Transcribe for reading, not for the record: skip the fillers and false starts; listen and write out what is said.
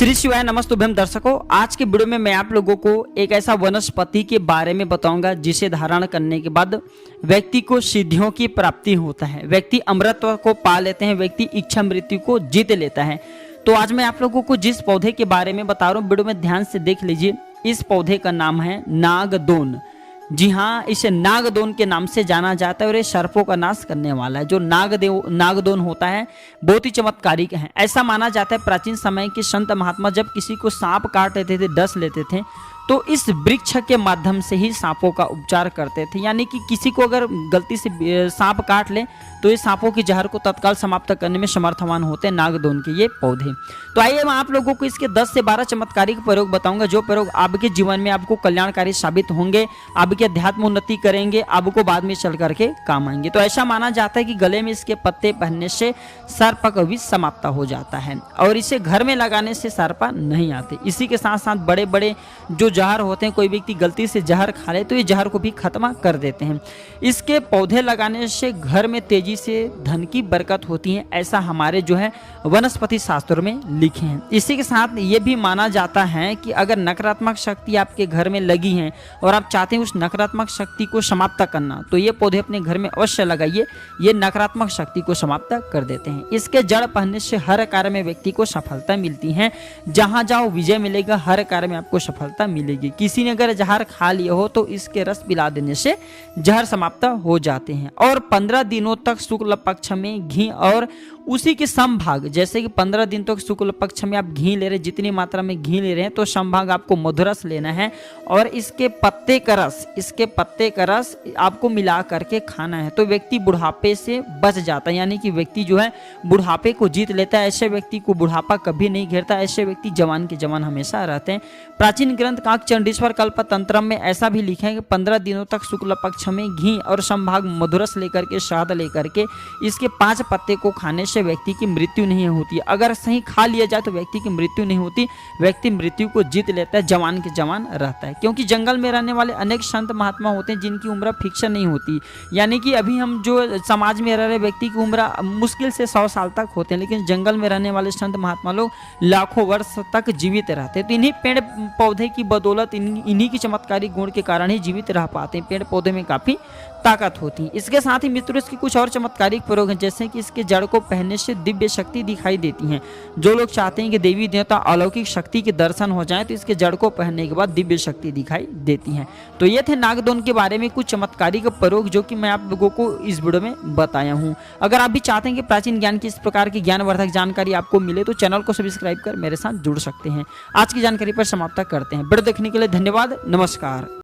श्री शिवाय नमस्तुभ्यम दर्शकों, आज के वीडियो में मैं आप लोगों को एक ऐसा वनस्पति के बारे में बताऊंगा जिसे धारण करने के बाद व्यक्ति को सिद्धियों की प्राप्ति होता है, व्यक्ति अमरत्व को पा लेते हैं, व्यक्ति इच्छा मृत्यु को जीत लेता है। तो आज मैं आप लोगों को जिस पौधे के बारे में बता रहा हूँ वीडियो में ध्यान से देख लीजिए। इस पौधे का नाम है नागदोन। जी हाँ, इसे नागदोन के नाम से जाना जाता है और ये सर्पों का नाश करने वाला है। जो नागदोन होता है बहुत ही चमत्कारिक है। ऐसा माना जाता है प्राचीन समय के संत महात्मा जब किसी को सांप काट लेते थे, डस लेते थे, तो इस वृक्ष के माध्यम से ही सांपों का उपचार करते थे। यानी कि किसी को अगर गलती से सांप काट ले तो ये सांपों की जहर को तत्काल समाप्त करने में समर्थवान होते हैं नागदोन के ये पौधे। तो आइए मैं आप लोगों को इसके 10 से 12 चमत्कारिक प्रयोग बताऊंगा, जो प्रयोग आपके जीवन में आपको कल्याणकारी साबित होंगे, आपकी अध्यात्म उन्नति करेंगे, आपको बाद में चल करके काम आएंगे। तो ऐसा माना जाता है कि गले में इसके पत्ते पहनने से सर्प का विष समाप्त हो जाता है और इसे घर में लगाने से सर्प नहीं आते। इसी के साथ साथ बड़े बड़े जो जहर होते हैं, कोई व्यक्ति गलती से जहर खा ले तो ये जहर को भी खत्म कर देते हैं। इसके पौधे लगाने से घर में तेजी से धन की बरकत होती है, ऐसा हमारे जो है वनस्पति शास्त्रों में लिखे हैं। इसी के साथ ये भी माना जाता है कि अगर नकारात्मक शक्ति आपके घर में लगी है और आप चाहते हैं उस नकारात्मक शक्ति को समाप्त करना, तो ये पौधे अपने घर में अवश्य लगाइए, ये नकारात्मक शक्ति को समाप्त कर देते हैं। इसके जड़ पहनने से हर कार्य में व्यक्ति को सफलता मिलती है, जहां जाओ विजय मिलेगा, हर कार्य में आपको सफलता मिलेगी। किसी ने अगर जहर खा लिया हो तो इसके रस पिला देने से जहर समाप्त हो जाते हैं। और 15 दिनों तक शुक्ल पक्ष में घी और उसी के समभाग, जैसे कि 15 दिन तक शुक्ल पक्ष में आप घी ले रहे, जितनी मात्रा में घी ले रहे हैं तो समभाग आपको मधुरस लेना है और इसके पत्ते का रस आपको मिला करके खाना है। तो व्यक्ति बुढ़ापे से बच जाता है, यानी कि व्यक्ति जो है बुढ़ापे को जीत लेता है। ऐसे व्यक्ति को बुढ़ापा कभी नहीं घेरता, ऐसे व्यक्ति जवान के जवान हमेशा रहते हैं। प्राचीन ग्रंथ काकचंडीश्वर कल्प तंत्र में ऐसा भी लिखा है कि 15 दिनों तक शुक्ल पक्ष में घी और समभाग मधुरस लेकर के, शहद लेकर के इसके 5 पत्ते को खाने से व्यक्ति की मृत्यु नहीं होती। अगर सही खा लिया जाए तो व्यक्ति की मृत्यु नहीं होती, व्यक्ति मृत्यु को जीत लेता है, जवान के जवान रहता है। क्योंकि जंगल में रहने वाले अनेक संत महात्मा होते हैं जिनकी उम्र फिक्स नहीं होती। यानी कि अभी हम जो समाज में रह रहे व्यक्ति की उम्र मुश्किल से 100 साल तक होते हैं, लेकिन जंगल में रहने वाले संत महात्मा लोग लाखों वर्ष तक जीवित रहते हैं। तो इन्हीं पेड़ पौधे की बदौलत, इन्हीं की चमत्कारिक गुण के कारण ही जीवित रह पाते हैं। पेड़ पौधे में काफी ताकत होती है। इसके साथ ही मित्रों इसकी कुछ और चमत्कारिक प्रयोग हैं, जैसे कि इसके जड़ को पहनने से दिव्य शक्ति दिखाई देती है। जो लोग चाहते हैं कि देवी देवता अलौकिक शक्ति के दर्शन हो जाए तो इसके जड़ को पहनने के बाद दिव्य शक्ति दिखाई देती है। तो ये थे नागदोन के बारे में कुछ चमत्कारिक प्रयोग जो कि मैं आप लोगों को इस वीडियो में बताया हूँ। अगर आप भी चाहते हैं कि प्राचीन ज्ञान की इस प्रकार की ज्ञानवर्धक जानकारी आपको मिले तो चैनल को सब्सक्राइब कर मेरे साथ जुड़ सकते हैं। आज की जानकारी पर समाप्त करते हैं। वीडियो देखने के लिए धन्यवाद। नमस्कार।